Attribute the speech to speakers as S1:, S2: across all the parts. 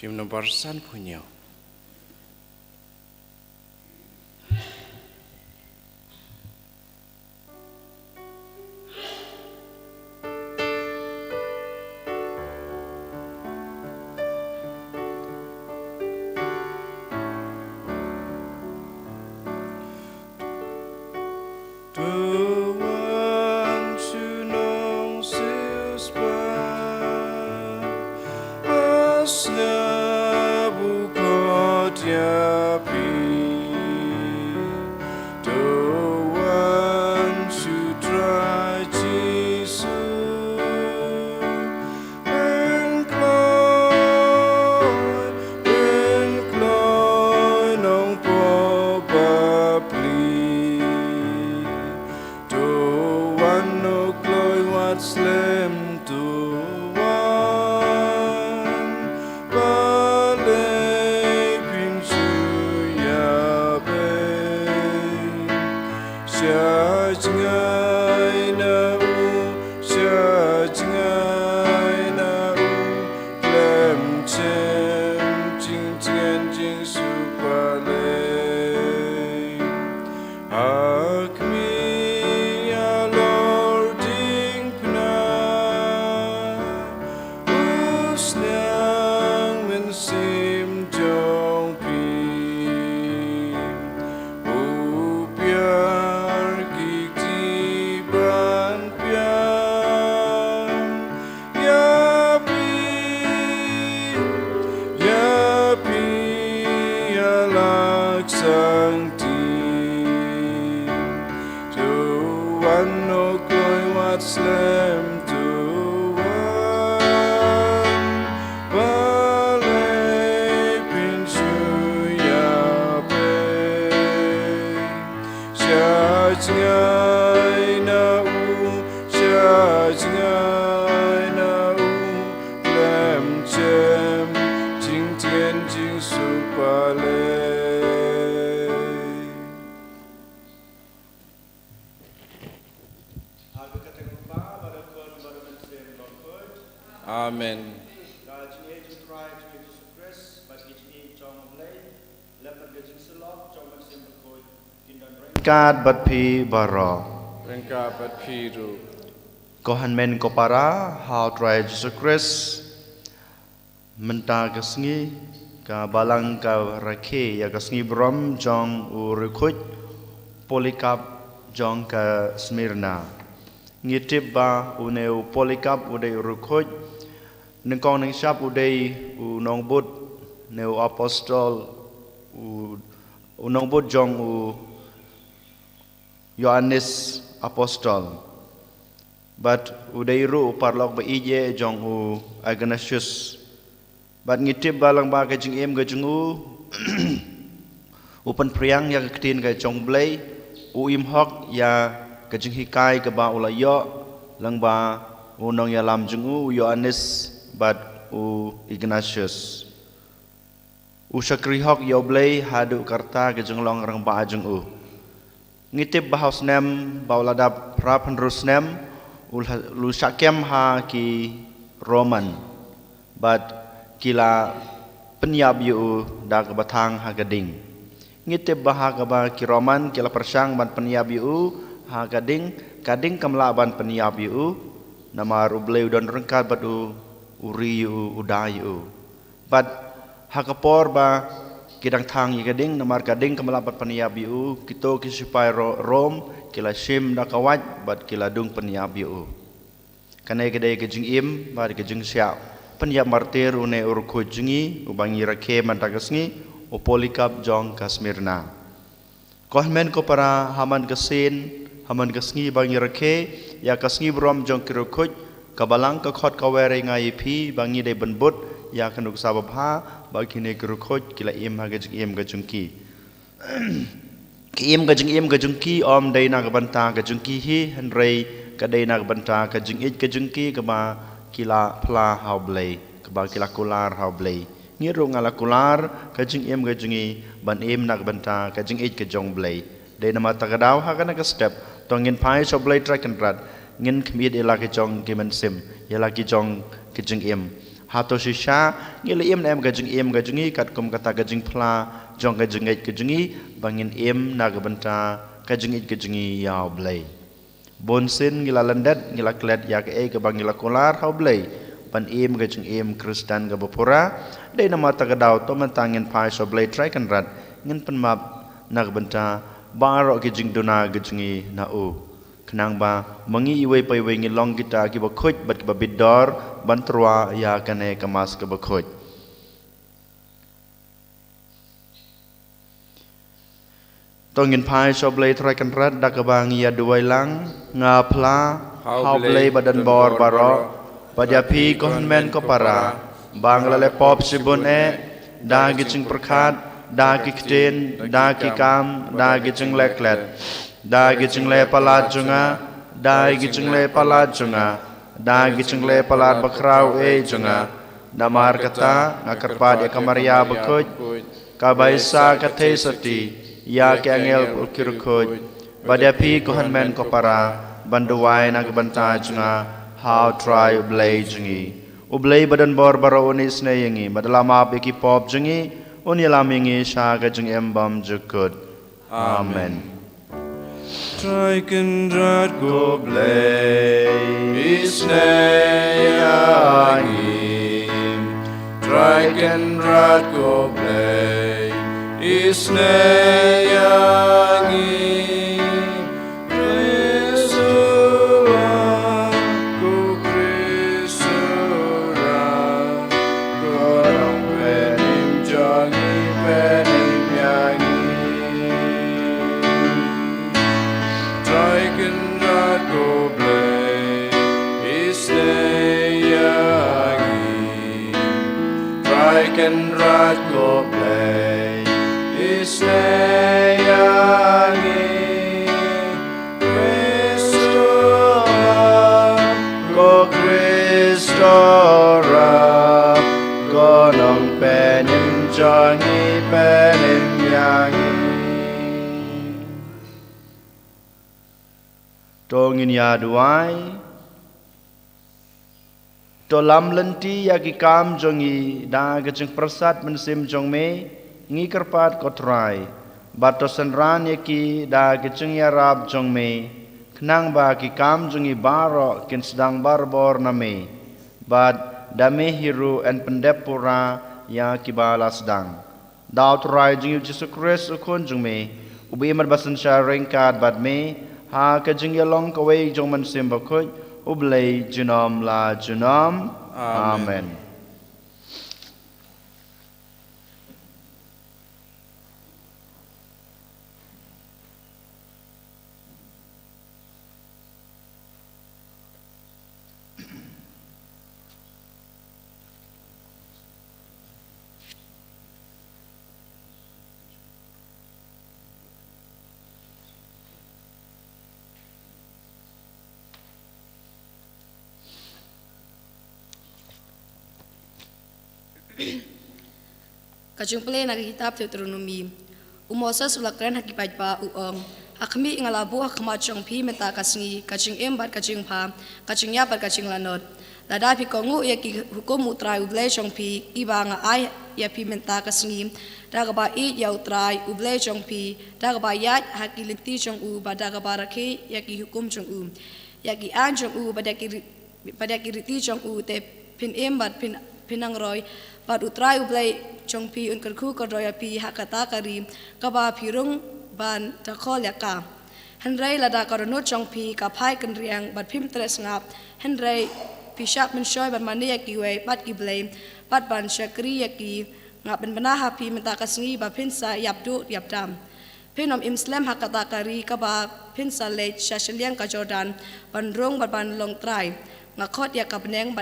S1: Film nomor 1 punya. Amen.
S2: Kat bat pi baro.
S1: Rengka bat piru.
S2: Kohan men ko para how try Jesus Christ menta kesngi ka balang ka rakhe ya kesngi brom jong urukut polikap jong ka Smyrna. Ngitip ba uneu polikap udai urukut nengkong neng siap udai unong bud neu apostol unong bud jong Yohanes apostol but udairu parlok ba ije jong Ignatius but ngitip balang ba ka jing em ga jing upan priang ya ketin ga jong blai im hok ya ka jing hikai ka ba ulayo lang ba unong ya lam jing Yohanes but Ignatius usakri hok yo blai hadu karta ka jing long rang ba jing ngitip bahas nem bauladap rapan rusnem lu syakem ha ki Roman but kila penyab yu da ke batang ha gading ngitip bahag ba ki Roman kila persang ban penyab yu ha gading kading kamla ban penyab yu nama rubleu don rengkat batu uri yu udayu but ha kapor ba kidang thang yi gading namar gading kamalapat paniyab yu kito kisupay rom kila shim da kawaj bat kila dung paniyab yu kanay gaday kajing im bat kajing siya paniyab martir une urko jingi ubangi rakhe mantagasngi upolikap jong ka Smyrna kohmen ko para haman kasin haman kasngi bangi rakhe ya kasngi brom jong kirokoj kabalang ka khot kawere ngai phi bangi de banbut ya kanuk sababha bagi ne kerukot kila im ha gajing im gajungki ki im gajungki om dai na banta gajungki hi henrei ka dai na banta gajing it gajungki ka ba kila pla hau blai ka ba kila kular hau blai ngiru ngala kular gajing im gajungi ban im na banta gajing it gajong blai dai na mata gadau ha kana ka step tongin pai so blai track and rat ngin khmid ela ke jong kimen sim ela ki jong gajing im hato shisha ngile im em gajingi kat kum kata gajing pla jong gajingi bangin im na gabanta gajingi yaw blay bonsin ngila landet ngila klet yak ke bang ngila kolar haw blay pan im gajing im kristan gabapura dei nama tagadaw to mantangin pai so blay try kan rat ngin pan map na gabanta baro gajing dona gajingi na u kenang ba mangi iwe pai we ngilong kita ki ba khoj bat ki ba bidor bantrua ya kane kamas ke ba khoj tongin pai so blay try kan rat dak ba ngia duai lang nga pla how blay badan bor baro padyapi kon men ko para banglale pop sibun da gicing perkhat da ki kten da ki kam da gicing leklet da gicing le palat junga da gicing le palat junga da gicing le palat bakrau junga damar kata ngakarpad ya kamaria bakoj kabaisa kathe sati ya ke angel kirkoj badyapi kohan men ko para banduai na gabanta junga how try blay jungi ublay badan bor baro unis ne yangi badalama beki pop jungi unilamingi sha ga jung embam jukut amen.
S1: Try can drat go
S2: Blay
S1: isnayangim. Try can drat go blay isnayangim. Krisura go Krisura go rong penim jangi penim yangi. Try can not go blay isnayangim. Try can not go blay isnayangim. Kristora go nong penim jangi penim yangi.
S2: tongin ya duai to lam lenti ya ki kam jongi da gajeng prasad mensim jong me ngi karpat kotrai bato senran ya ki da gajeng ya rab jong me knang ba ki kam jongi baro kin sedang barbor na me bad dame hiru en pendepura ya ki bala sedang daw trai jingi Jesu Kristus ukon jong me ubi mar basan sha rengkat bad me ha ka jing yalong ka wei jong man sim ba khoj ublay junom la junom amen.
S3: Kajung play na kitab Deuteronomy. Moses ulakren hakipaj pa uong. Hakmi ingalabu hakma chong pi menta kasngi kajing embat kajing pa kajing ya bat kajing lanot. Lada pi kongu ya ki hukum utrai ublay chong pi iba nga ay ya pi menta kasngi. Dagaba i ya utrai ublay chong pi dagaba ya hakilinti chong u badagaba rakhi ya ki hukum chong u. Ya ki an chong u badaki riti chong u te pin embat pinang roy bad utrai ublay chong pi unkar khu ko roya pi hakata kari kaba pirung ban takol yaka henry lada karonot chong pi ka phai kan riang bad phim tres ngap henry pishak men shoy ban mani yaki we bad ki blame bad ban shakri yaki ngap ben bana happy menta kasngi ba pinsa yapdu yapdam pinom imslam hakata kari kaba pinsa le shashliang ka Jordan ban rong ban long trai ngakot ya kabneng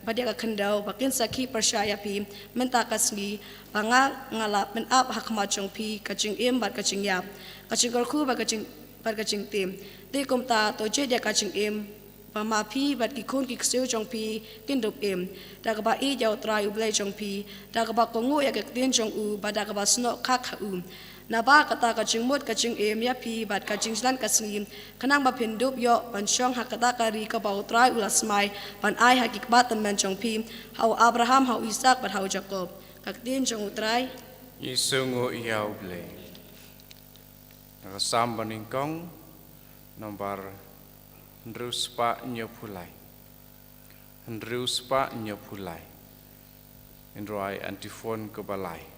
S3: badia ka kendau bakin saki percaya pi menta kasngi banga ngala men ap hakma chong pi kaching im bat kaching yap kaching korku ba kaching tim te komta to je dia kaching im pama pi bat ki khon ki kseu chong pi kindup im dagaba i jau trai ublai chong pi dagaba kongu ya ka tien chong u badagaba sno kha kha Naba kata kacing mut kacing ya pi bat kacing selan kasngim kanang bapindup yo pansyong hakata kari ka bautrai ulasmai pan ai hakik batan manchong pi hau Abraham hau Ishak bat hau Jacob kaktin jong utrai
S1: Isungo iau ble Rasam baningkong Nomor Ndruspa nyopulai Ndruspa nyopulai Indroai antifon kebalai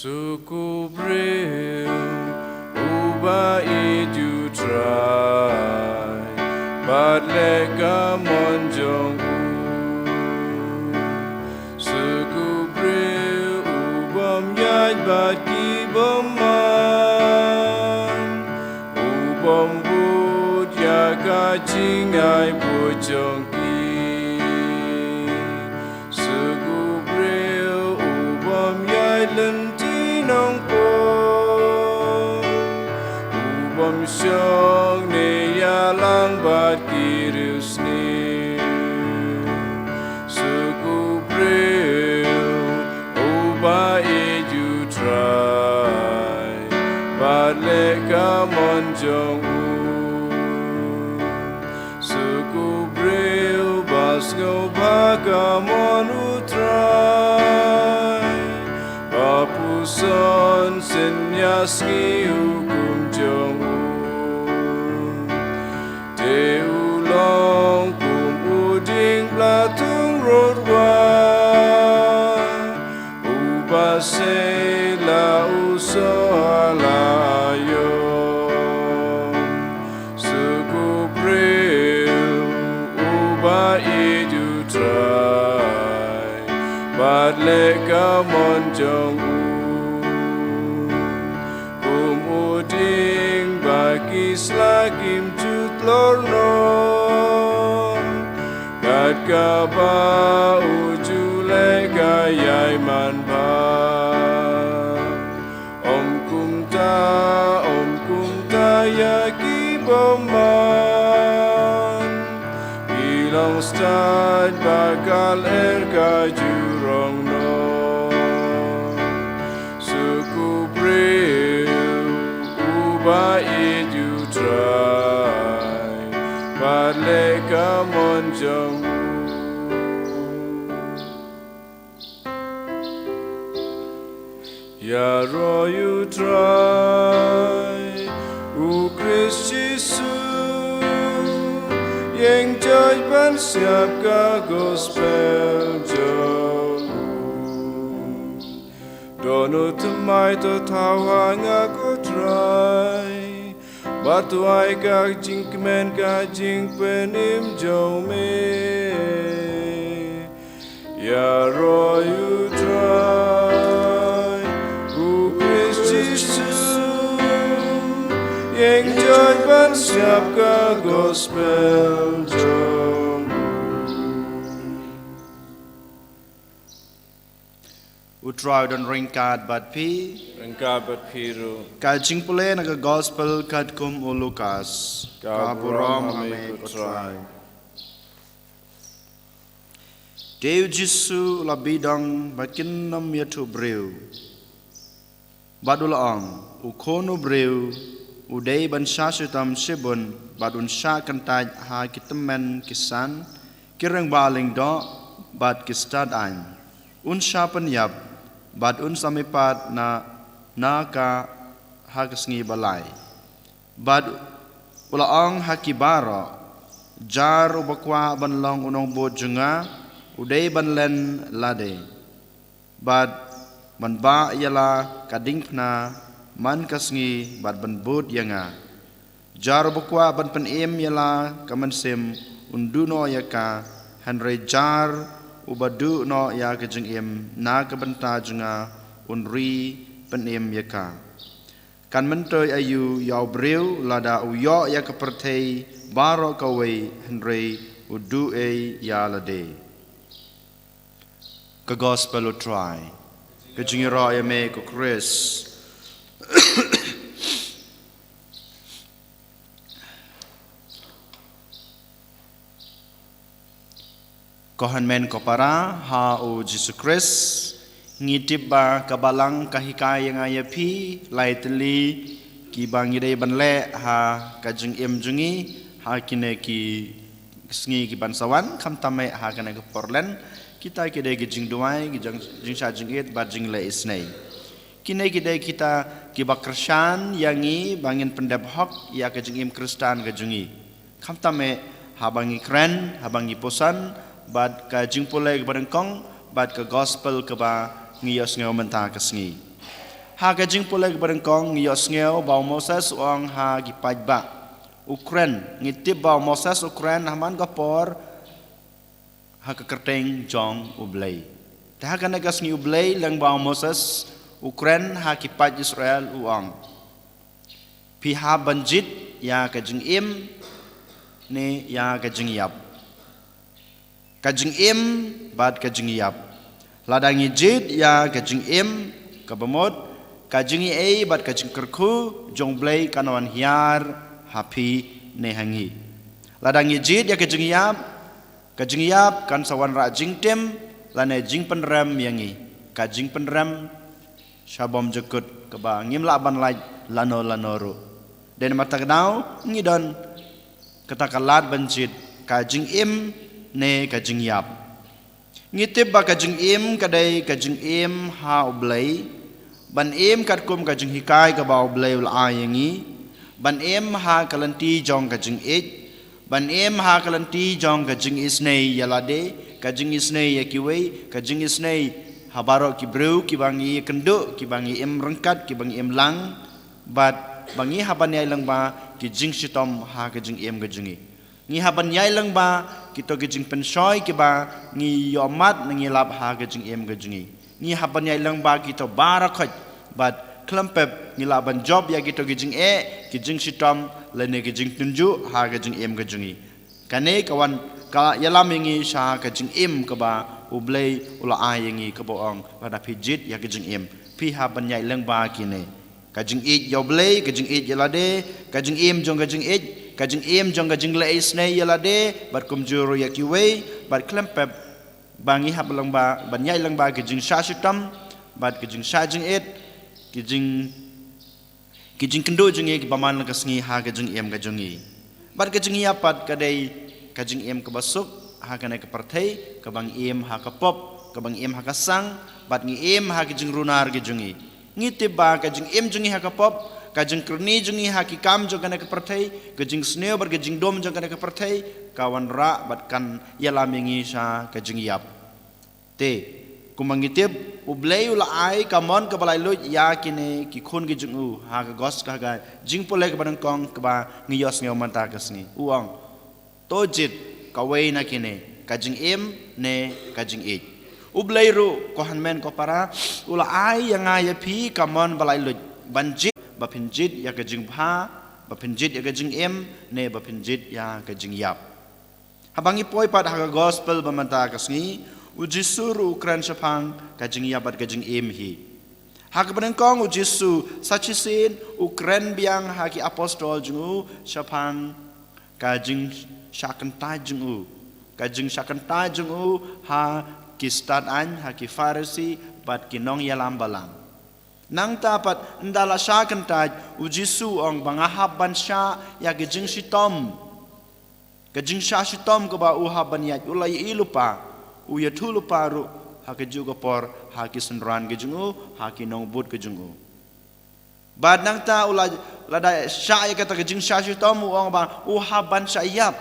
S1: Suku bril uba itu try but lega monjong Suku bril ubam yai but kibaman ubam bud ya kacing ai bujong Suku bril ubam yai nong po ubam syong ne ya lang bat kirus ni suku bril uba eju try bat le kamon jong suku bril bas go bakamon utray Papuson senyaski hukum jong Te ulong kum uding platung rodwa Ubase la uso alayo Suku bril uba idu try But le kamon jong Umuding bakis lakim jutlorno Kat kaba ujule gayay manba Om kumta yaki boman Ilang stad bakal jurong no Suku bril uba idu try Bale kamon jong Ya royu try U Christ Jesus Yang joy ban siap ka gospel jong Dono temai to tawang aku try Batu ai ka jing kemen ka jing penim jome Ya royu try U Christ Jesus Yang joy ban siap ka gospel jong
S2: Utrai dan ringkat bat pi
S1: Engkau berpiru
S2: Kajing pule naga gospel kat kum u Lukas Kaburom hame utrai Deu Jisu la bidang bakin nam yatu breu Badulaang u kono breu u dei ban syasutam sibun badun sya kantaj ha kitemen kisan kirang baling do bad kistad an un sya penyap bad un samipat na ka hagasngi balai bad ulaang hakibara jar ubakwa banlong unong bod junga udai banlen lade bad banba yala kadingpna man kasngi bad ban bod yanga jar ubakwa ban penem yala kamansim unduno yaka hanre jar ubadu no ya kejeng im na kebenta junga unri penem yaka kan mentoy ayu yau breu lada uyo ya kepertei baro kawe henry udu ya lade ke gospel try ke jingiro ya me ko Chris Kohan men kopara ha o Jesus Christ ngitip ba kabalang kahikay nga yapi lightly ki bangire banle ha kajung jungi ha kine ki sngi ki bansawan kam tame ha kana ke porlen kita kide ki jing duai ki jing sha jing it ba jing le isnai kine kide kita ki bakrsan yangi bangin pendap hok ya ke jing Kristan ke jungi kam tame ha bangi kren ha bangi posan bad ka jing pulai ke barengkong bad ka gospel ke ba ngiyos ngau menta ka sngi ha ka jing pulai ke barengkong ngiyos ngau ba Moses ong ha gi pajba Ukraine ngitip ba Moses Ukraine haman gapor ha ka kerteng jong ublay ta ha kana ka sngi ublay lang ba Moses Ukraine ha ki paj Israel uang pi ha banjit ya ka jing im ne ya ka jing yap kajing im bad kajing yap ladangi jid ya kajing im kabamot kajing e bad kajing kerku jongblay kanawan hiar happy nehangi ladangi jid ya kajing yap kan sawan ra jing tem lane jing penram yangi kajing penram syabom jekut kaba ngim laban laj lano lanoru den matagnaw ngidon katakalat banjid kajing im ne kajing yap ngitip ba kajing im kadai kajing im ha oblay ban im katkum kajing hikay ka ba oblay ul ayangi ban im ha kalanti jong kajing it ban im ha kalanti jong kajing isnay yalade kajing isnay yakiway kajing isnay habaro ki breu ki bangi kenduk ki bangi im rengkat ki bangi im lang bat bangi haban yai lang ba ki jing sitom ha kajing im kajingi ngi haban yai lang ba kita gejing pensoy ki ba ngi yomat ngi lab ha gejing em gejingi ngi haban yai lang ba kita barakhat bat klempep ngi laban job ya kita gejing gejing sitom lene gejing tunju ha gejing em gejingi kane kawan ka yalam ngi sha gejing em ka ba ublay ula ay ngi ka boong pada pijit ya gejing em pi haban yai lang ba kine kajing it yoblay kajing it yalade kajing em jong kajing it kajing im jong kajing le isnay yalade bar kumjuru yakiway bar klempep bangi hablang ba banyai lang ba kajing shashitam bat kajing shajing it kajing kendo jing ki baman lang kasngi ha kajing im kajungi bar kajing yapat kadai kajing im kabasuk ha kanai kaparthai kabang im ha kapop kabang im ha kasang bat ngi im ha kajing runar kajungi ngitip ba kajing im jungi ha kapop kajing kerni jungi haki kam jong kana kepertai kajing sneo bar kajing dom jong kana kepertai kawan ra batkan yalam yangi sa kajing yap te kumangitip ublay ula ai kamon ka balai lo yakine ki khun ki jung u ha ka gos ka ga jing pole ka barang kong ka ba ngiyos ngeo manta kasni uang tojit kawai na kine kajing im ne kajing e ublay ru ko hanmen ko para ula ai yang ai pi kamon balai lo banjit bapinjit ya kajing pha bapinjit ya kajing em ne bapinjit ya kajing yap habangi poi pat ha gospel bamanta kasngi ujisuru ukran sapang kajing yap bat kajing em hi ha kabenengkong ujisu sachisin ukran biang ha ki apostol jungu sapang kajing syakanta jungu kajing syakanta jungu ha ki stat an ha ki farisi bat kinong yalam balang nang tapat ndala sya kentaj ujisu ong bangahab bansya ya gejing sitom gejing sya sitom ko ba uhaban ya ulai ilupa uya tulupa ru ha keju ko por ha ki senran gejungu ha ki nong bud gejungu bad nang ta ulai lada sya ya kata gejing sya sitom ong ba uhaban syayap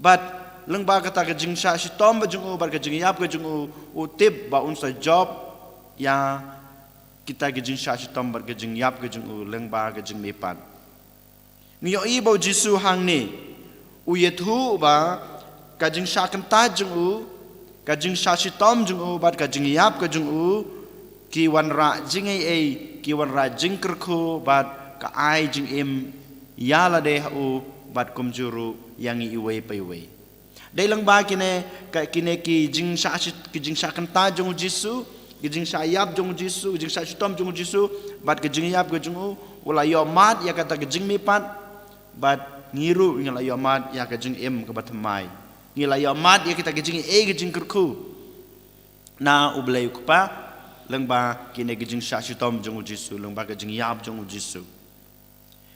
S2: bad leng ba kata kajing sya sitom ba jungu bar kajing yap ka jungu utip ba unsa job ya kita kajing sya sitom bar kajing yap ka jungu leng ba kajing mepat niyo ibo jisu hang ni uyethu ba kajing sya kanta jungu kajing sya sitom jungu bar kajing yap ka jungu ki wan ra jing ai ki wan ra jing kerku bat ka ai jing im yala de hu bat kumjuru yang iwe paiwe dai lang ba kine ki jing sha kanta jong jisu gijing sayap jong Jisu gijing sayutom jong Jisu bat gijing yap gijing ulayo mat ya kata gijing mipat bat ngiru ngalayo mat ya gijing em ke batamai ngalayo mat ya kita gijing gijing kerku na ublay kupa lengba kine gijing sayutom jong Jisu lengba gijing yap jong Jisu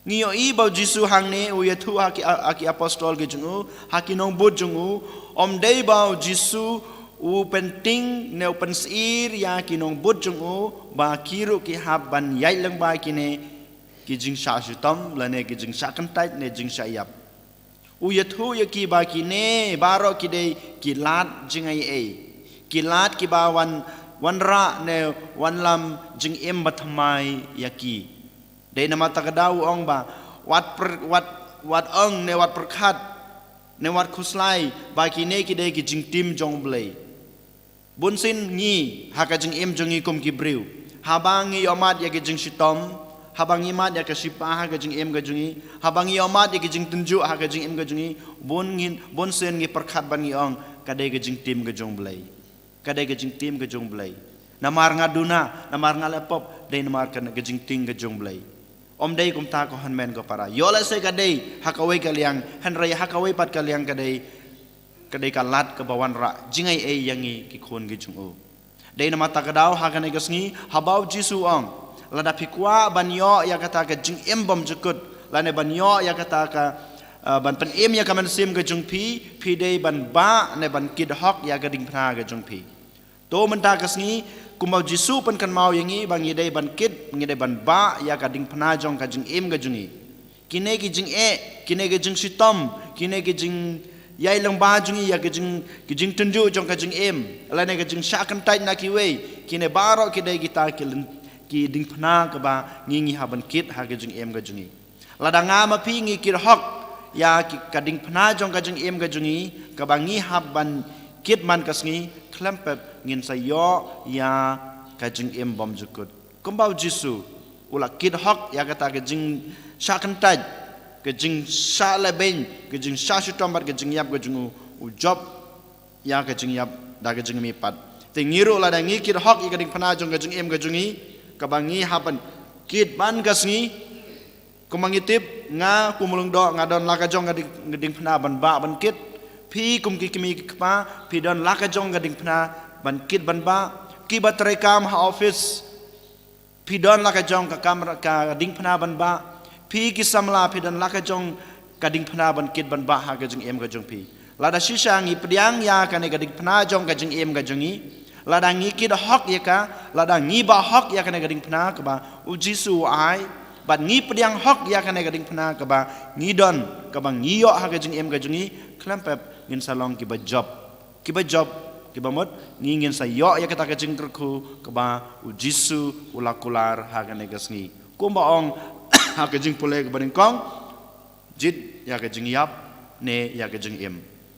S2: ngiyo ibaw Jisu hangne uyatu aki apostol gijing haki nong bud jong om day baw Jisu u penting ne open sir ya kinong budjung ba kiru ki haban yai lang ba kine ki jing sha sutam lane ki jing sha kantai ne jing sha yap u yathu ya ki ba kine baro ki de ki lat jing ai ki lat ki ba wan ra ne wan lam jing em batmai ya ki de nama takadau ong ba wat ong ne wat perkhat ne wat khuslai ba kine ki de ki jing tim jong blai bunsin ngi haka jing em jongi kum kibriu habangi omat ya ke jing sitom habangi mat ya ke sipa haka jing em ga jungi habangi omat ya ke jing tunju haka jing em ga jungi bunsin ngi perkhat ban ngi ong kadai ke jing tim ga jong blai kadai ke jing tim ga jong blai namar ngaduna namar ngalepop dai namar kan ga jing ting ga jong blai om dai kum ta ko hanmen ko para yola se kadai hakawai kaliang hanrai hakawai pat kaliang kadai kadai kalat ke bawan ra jingai yangi ki khon gi chung dei nama ta kadau ha kan gasngi habau Jisu ong lada pikwa banyo ya kata ka jing embom jukut lane banyo ya kata ka ban pen em ya kaman sim ke jung pi dei ban ba ne ban kid hok ya gading phna ke jung pi to man ta gasngi kumau Jisu pen kan mau yangi bangi dei ban kid ngi dei ban ba ya gading phna jong ka jing em ga jungi kine ki jing kine ki jing sitom kine ki jing yai lang ba jungi ya kijing tunju jong kajing em alane kajing syakan tait na kiwe kine baro kidai kita ki ding phna ka ba ngingi haban kit ha kajing em ga jungi lada nga ma pi ngi kir hok ya ka ding phna jong kajing em ga jungi ka ba ngi haban kit man kasngi klempep ngin sayo ya kajing em bom jukut kumbau Jisu ula kit hok ya kata kajing syakan tait kejing sha leben kejing sha sutombat kejing yap kejing ujob ya kejing yap da kejing mi pat tingiru la da ngi kir hok i kading phana jong kejing em kejungi kabangi hapan kit ban kasngi kumangitip nga kumulung do nga don la ka jong kading phana ban ba ban kit phi kum ki kimi kpa phi don la ka jong kading phana ban kit ban ba ki batrai kam ha office phi don la ka jong ka kamera ka ding phana ban ba pi kisamla pi dan laka jong kading phna ban kit ban ba ha ga jing em ga jong pi lada shisha ngi pdiang ya ka ne kading phna jong ga jing em ga jongi lada ngi kid hok ya ka lada ngi ba hok ya ka ne kading phna ka ba u Jisu ai bat ngi pdiang hok ya ka ne kading phna ka ba ngi don ka ba ngi yo ha ga jing em ga jongi klampep ngin salong ki ba job ki ba mot ngi ngin sa yo ya ka ta ga jing ku ka ba u Jisu ulakular ha ga ne gasngi kumba ong ha ke jing pule ke baring kong jit ya ke jing yap ne ya ke jing em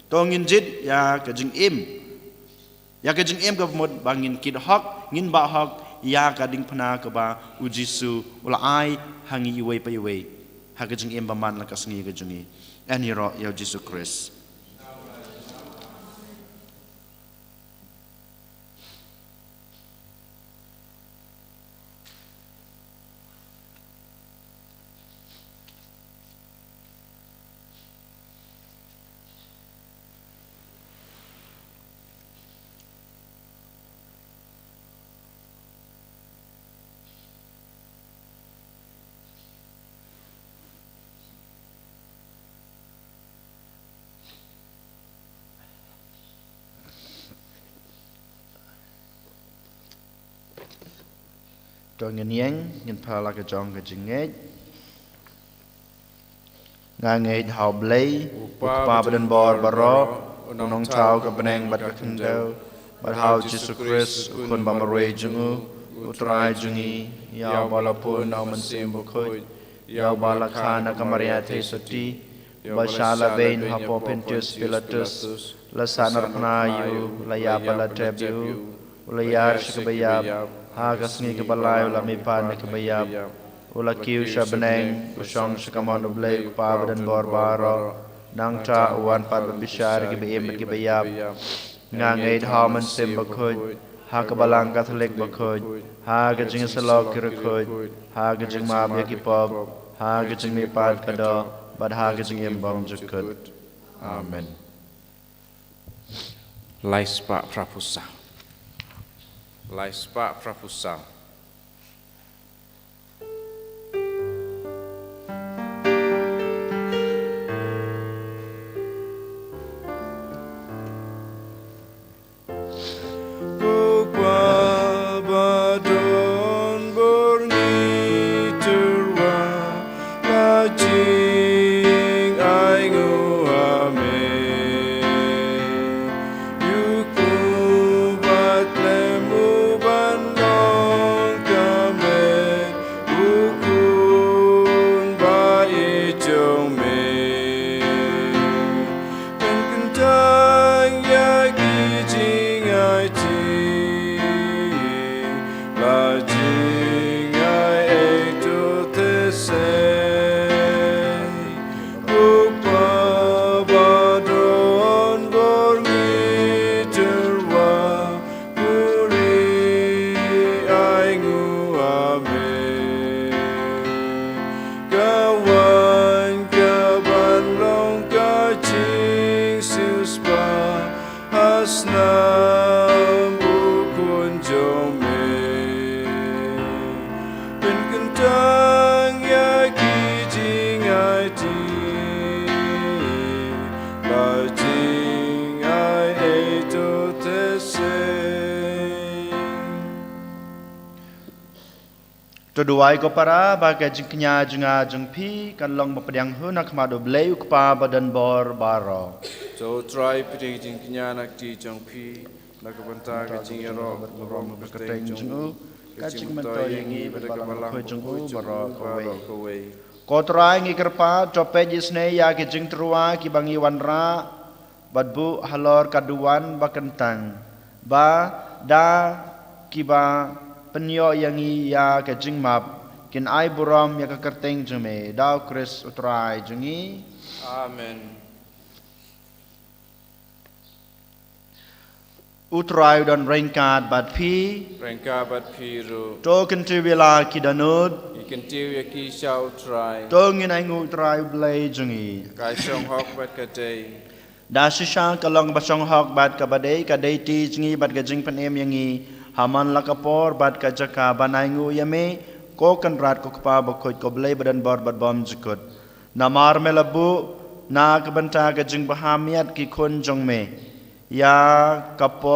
S2: tongin jit ya ke jing em ke mod bangin kid hok ngin ba hok ya ka ding phna ke ba u Jisu ula ai hangi iwe pa iwe ha ke jing em ba man la ka sngi ke jungi ani ro ya Jisu Christ Trong ngin phala ka jong ka jingej nga ngej hau blei upa badan bor baro unong chau ka beneng bat ka kendau bat hau Jisu Christ kun ba marwe jungu utrai jungi ya balapun na mansim bukhoi ya balakana ka maria the soti ba shala bein hapo Pontius Pilatus la sanar pnayu la ya bala trebu la yar shikbayab ha gasngi ke balai ula mipan ke bayab ula kiu shabneng usong shakamon blai pa badan borbaro nang ta wan pat bishar ke beem ke bayab ngang eid haman sim bakhud ha kabalang Katolik bakoj ha kajing salok kirakoj ha kajing mab yakipop ha kajing mipat kado bad ha kajing embam jukut. Amen.
S1: Laispa prapusa. Laispa prapusa.
S2: Tuduai ko para bagai jengknya jenga jengpi kan long mapediang hunak madu bleu kepa badan bor baro.
S1: So try piti jing kinyanak ti jong pi nakabanta ka jing ero rom
S2: Keteng
S1: keteng
S2: jengu
S1: jong
S2: kacing mentoy yangi balang koy jengu baro kowe.
S1: kowe.
S2: Kotrai ngi kerpa cope jisne ya ke jeng terua ki bangi wanra badbu halor kaduan bakentang ba da kiba penyo yangi ya ke jing map kin ai buram ya ke kerteng jeme dau kris utrai jengi.
S1: Amen.
S2: Utrai dan rengkat bad pi
S1: Rengka bat piru.
S2: to kentu bila kidanud
S1: Ikan tiu ya ki shau try.
S2: to ngin ai ngu utrai blai jengi.
S1: Kai shong hok bat kadei.
S2: Da shisha kalong basong hok bad kabadei kadei ti jengi bad gajing penem yangi haman lakapor bad kajaka banaingu yame ko kan rat ko kpa bakoj ko blai badan bor bad bom jikut namar melabu na kabanta gajing bahamiat ki kun jong me ya kapo